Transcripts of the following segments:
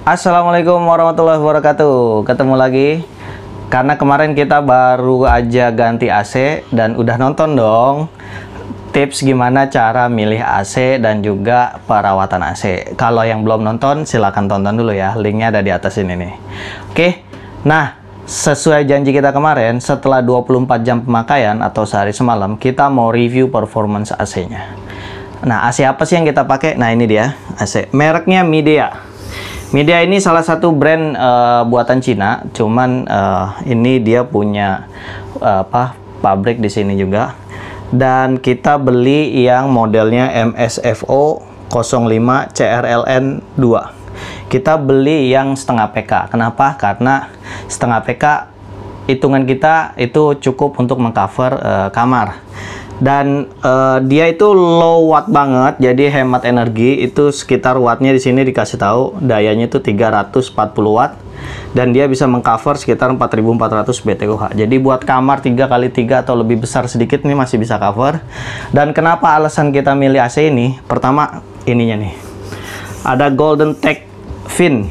Assalamualaikum warahmatullahi wabarakatuh. Ketemu lagi. Karena kemarin kita baru aja ganti AC dan udah nonton dong tips gimana cara milih AC dan juga perawatan AC. Kalau yang belum nonton silahkan tonton dulu ya. Linknya ada di atas ini nih. Oke. Nah, sesuai janji kita kemarin, setelah 24 jam pemakaian atau sehari semalam, kita mau review performance AC-nya. Nah, AC apa sih yang kita pakai? Nah, ini dia AC. Mereknya Midea. Midea ini salah satu brand buatan Cina, cuman ini dia punya pabrik di sini juga. Dan kita beli yang modelnya MSFO 05 CRLN 2. Kita beli yang setengah PK. Kenapa? Karena setengah PK hitungan kita itu cukup untuk mengcover kamar. Dan dia itu low watt banget, jadi hemat energi. Itu sekitar wattnya di sini dikasih tahu dayanya itu 340 watt dan dia bisa mengcover sekitar 4400 BTUH. Jadi buat kamar 3x3 atau lebih besar sedikit ini masih bisa cover. Dan kenapa alasan kita milih AC ini? Pertama ininya nih, ada Golden Tech Fin.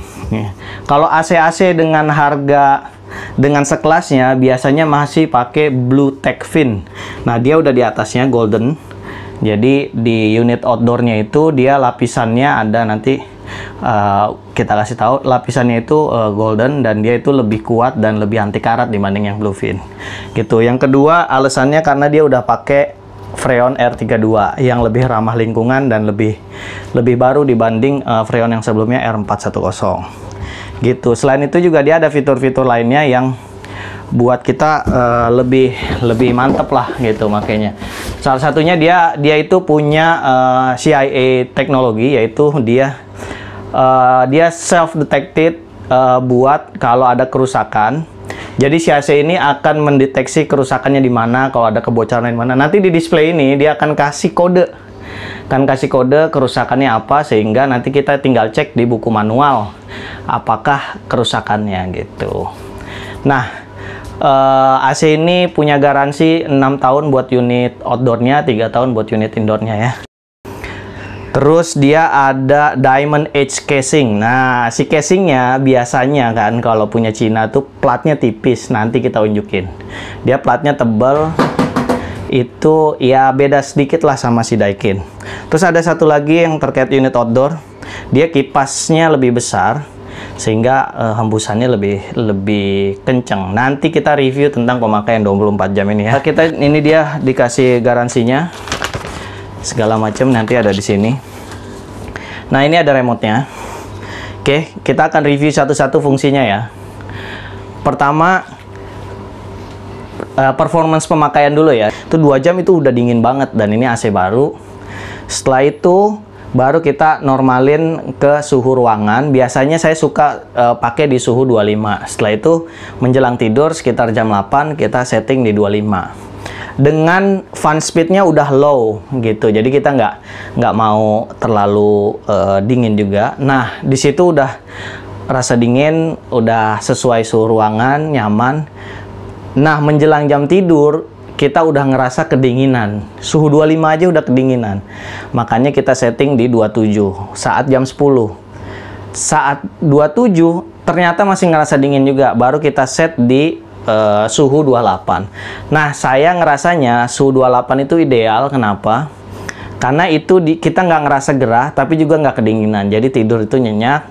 Kalau AC-AC dengan harga dengan sekelasnya biasanya masih pakai Blue Tech Fin. Nah, dia udah di atasnya golden. Jadi di unit outdoornya itu dia lapisannya ada nanti kita kasih tahu lapisannya itu golden dan dia itu lebih kuat dan lebih anti karat dibanding yang Blue Fin. Gitu. Yang kedua alasannya karena dia udah pakai Freon R32 yang lebih ramah lingkungan dan lebih baru dibanding Freon yang sebelumnya R410. Gitu. Selain itu juga dia ada fitur-fitur lainnya yang buat kita lebih mantep lah gitu makanya. Salah satunya dia itu punya CIA teknologi, yaitu dia self detected buat kalau ada kerusakan. Jadi si AC ini akan mendeteksi kerusakannya di mana, kalau ada kebocoran di mana. Nanti di display ini dia akan kasih kode. Kerusakannya apa, sehingga nanti kita tinggal cek di buku manual apakah kerusakannya gitu. Nah, AC ini punya garansi 6 tahun buat unit outdoornya, 3 tahun buat unit indoornya ya. Terus dia ada Diamond Edge casing. Nah, si casingnya biasanya kan kalau punya Cina tuh platnya tipis. Nanti kita unjukin. Dia platnya tebal. Itu ya beda sedikit lah sama si Daikin. Terus ada satu lagi yang terkait unit outdoor. Dia kipasnya lebih besar sehingga hembusannya lebih kenceng. Nanti kita review tentang pemakaian 24 jam ini ya. Ini dia dikasih garansinya. Segala macam nanti ada di sini. Nah, ini ada remote-nya. Oke, kita akan review satu-satu fungsinya ya. Pertama, performance pemakaian dulu ya. Itu 2 jam itu udah dingin banget dan ini AC baru. Setelah itu baru kita normalin ke suhu ruangan. Biasanya saya suka pakai di suhu 25. Setelah itu menjelang tidur sekitar jam 8 kita setting di 25. Dengan fan speednya udah low gitu. Jadi kita nggak mau terlalu dingin juga. Nah, di situ udah rasa dingin, udah sesuai suhu ruangan, nyaman. Nah, menjelang jam tidur, kita udah ngerasa kedinginan. Suhu 25 aja udah kedinginan. Makanya kita setting di 27 saat jam 10. Saat 27, ternyata masih ngerasa dingin juga. Baru kita set di suhu 28. Nah, saya ngerasanya suhu 28 itu ideal. Kenapa? Karena itu kita nggak ngerasa gerah, tapi juga nggak kedinginan. Jadi tidur itu nyenyak.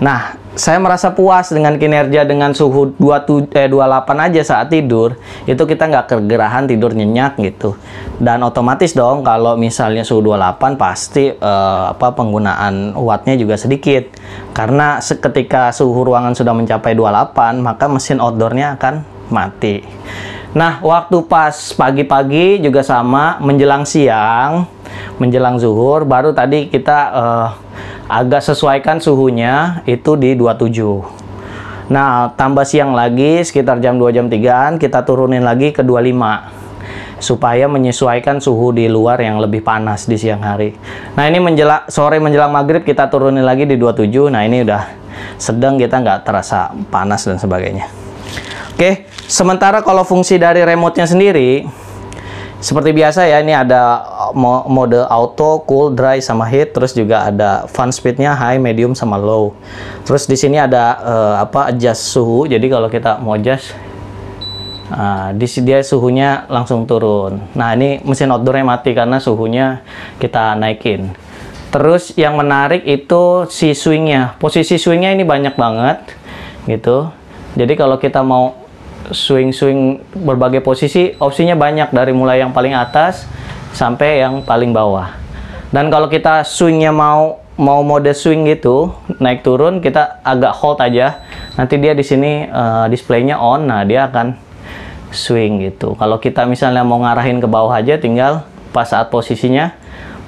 Nah, saya merasa puas dengan kinerja dengan suhu 28 aja saat tidur. Itu kita nggak kegerahan, tidur nyenyak gitu. Dan otomatis dong kalau misalnya suhu 28 pasti penggunaan wattnya juga sedikit. Karena ketika suhu ruangan sudah mencapai 28, maka mesin outdoornya akan mati. Nah, waktu pas pagi-pagi juga sama, menjelang siang, menjelang zuhur, baru tadi kita agak sesuaikan suhunya itu di 27. Nah, tambah siang lagi sekitar jam 2 jam 3-an kita turunin lagi ke 25 supaya menyesuaikan suhu di luar yang lebih panas di siang hari. Nah, ini sore menjelang maghrib kita turunin lagi di 27. Nah, ini udah sedang, kita nggak terasa panas dan sebagainya. Oke, sementara kalau fungsi dari remote-nya sendiri seperti biasa ya, ini ada mode auto, cool, dry, sama heat. Terus juga ada fan speednya high, medium, sama low. Terus di sini ada adjust suhu. Jadi kalau kita mau adjust, dia suhunya langsung turun. Nah, ini mesin outdoornya mati karena suhunya kita naikin. Terus yang menarik itu si swingnya. Posisi swingnya ini banyak banget gitu. Jadi kalau kita mau swing berbagai posisi, opsinya banyak, dari mulai yang paling atas sampai yang paling bawah. Dan kalau kita swingnya mau mode swing gitu, naik turun, kita agak hold aja. Nanti dia di sini displaynya on. Nah, dia akan swing gitu. Kalau kita misalnya mau ngarahin ke bawah aja, tinggal pas saat posisinya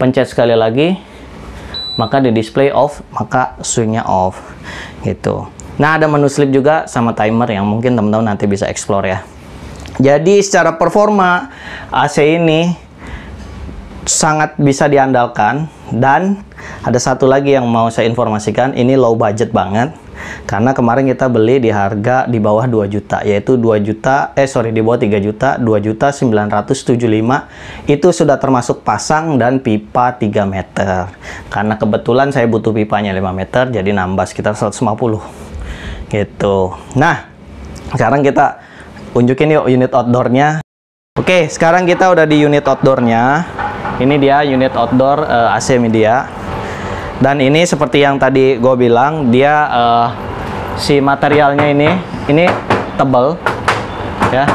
pencet sekali lagi, maka di display off, maka swingnya off gitu. Nah, ada menu sleep juga sama timer yang mungkin teman-teman nanti bisa explore ya. Jadi secara performa AC ini sangat bisa diandalkan. Dan ada satu lagi yang mau saya informasikan, ini low budget banget. Karena kemarin kita beli di harga di bawah 2 juta, yaitu di bawah 3 juta, 2.975. Itu sudah termasuk pasang dan pipa 3 meter. Karena kebetulan saya butuh pipanya 5 meter, jadi nambah sekitar 150 gitu. Nah, sekarang kita unjukin yuk unit outdoornya. Oke, sekarang kita udah di unit outdoornya. Ini dia unit outdoor AC Midea. Dan ini seperti yang tadi gue bilang, dia si materialnya ini tebal ya,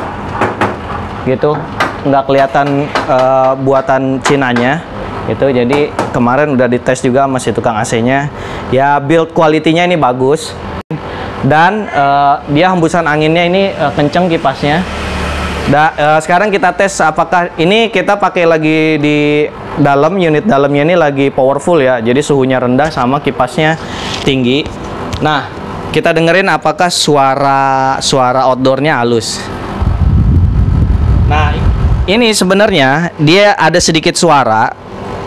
gitu, nggak kelihatan buatan Cinanya gitu. Jadi kemarin udah dites juga sama si tukang AC-nya. Ya, build quality-nya ini bagus. Dan dia hembusan anginnya ini kenceng kipasnya. Sekarang kita tes apakah ini kita pakai lagi di dalam, unit dalamnya ini lagi powerful ya. Jadi suhunya rendah sama kipasnya tinggi. Nah, kita dengerin apakah suara outdoornya halus. Nah, ini sebenarnya dia ada sedikit suara,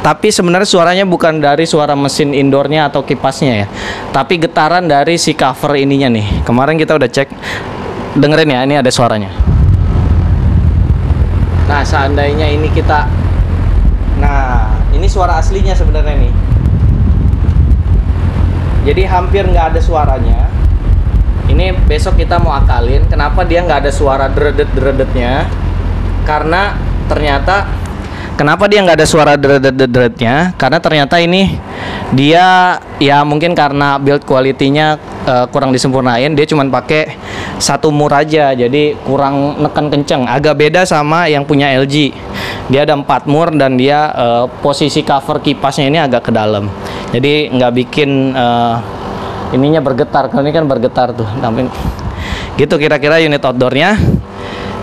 tapi sebenarnya suaranya bukan dari suara mesin indoornya atau kipasnya ya, tapi getaran dari si cover ininya nih. Kemarin kita udah cek, dengerin ya, ini ada suaranya. Nah, seandainya ini kita, nah ini suara aslinya sebenarnya nih. Jadi hampir nggak ada suaranya. Ini besok kita mau akalin, kenapa dia nggak ada suara deredet-deredetnya? Karena ternyata kenapa dia nggak ada suara deret-deretnya? Karena ternyata ini dia ya mungkin karena build quality-nya kurang disempurnain, dia cuma pakai satu mur aja, jadi kurang neken kenceng. Agak beda sama yang punya LG. Dia ada 4 mur dan dia posisi cover kipasnya ini agak ke dalam. Jadi nggak bikin ininya bergetar. Kalau ini kan bergetar tuh. Tapi gitu kira-kira unit outdoornya.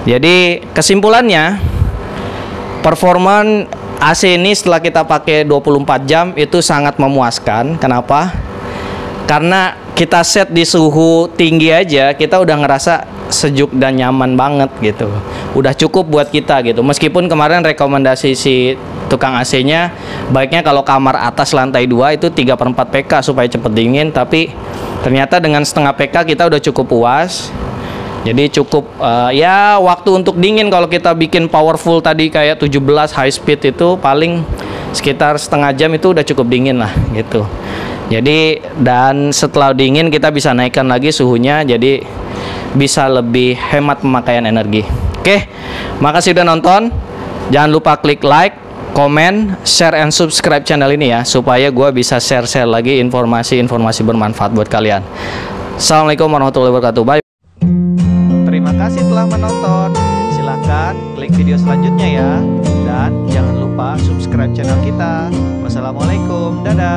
Jadi kesimpulannya, performa AC ini setelah kita pakai 24 jam itu sangat memuaskan. Kenapa? Karena kita set di suhu tinggi aja, kita udah ngerasa sejuk dan nyaman banget gitu. Udah cukup buat kita gitu. Meskipun kemarin rekomendasi si tukang AC-nya, baiknya kalau kamar atas lantai 2 itu 3/4 PK supaya cepet dingin. Tapi ternyata dengan setengah PK kita udah cukup puas. Jadi cukup ya waktu untuk dingin kalau kita bikin powerful tadi kayak 17 high speed itu paling sekitar setengah jam itu udah cukup dingin lah gitu. Jadi dan setelah dingin kita bisa naikkan lagi suhunya, jadi bisa lebih hemat pemakaian energi. Oke, makasih udah nonton. Jangan lupa klik like, komen, share, and subscribe channel ini ya, supaya gue bisa share lagi informasi-informasi bermanfaat buat kalian. Assalamualaikum warahmatullahi wabarakatuh. Bye. Terima kasih telah menonton. Silahkan klik video selanjutnya ya. Dan jangan lupa subscribe channel kita. Wassalamualaikum. Dadah.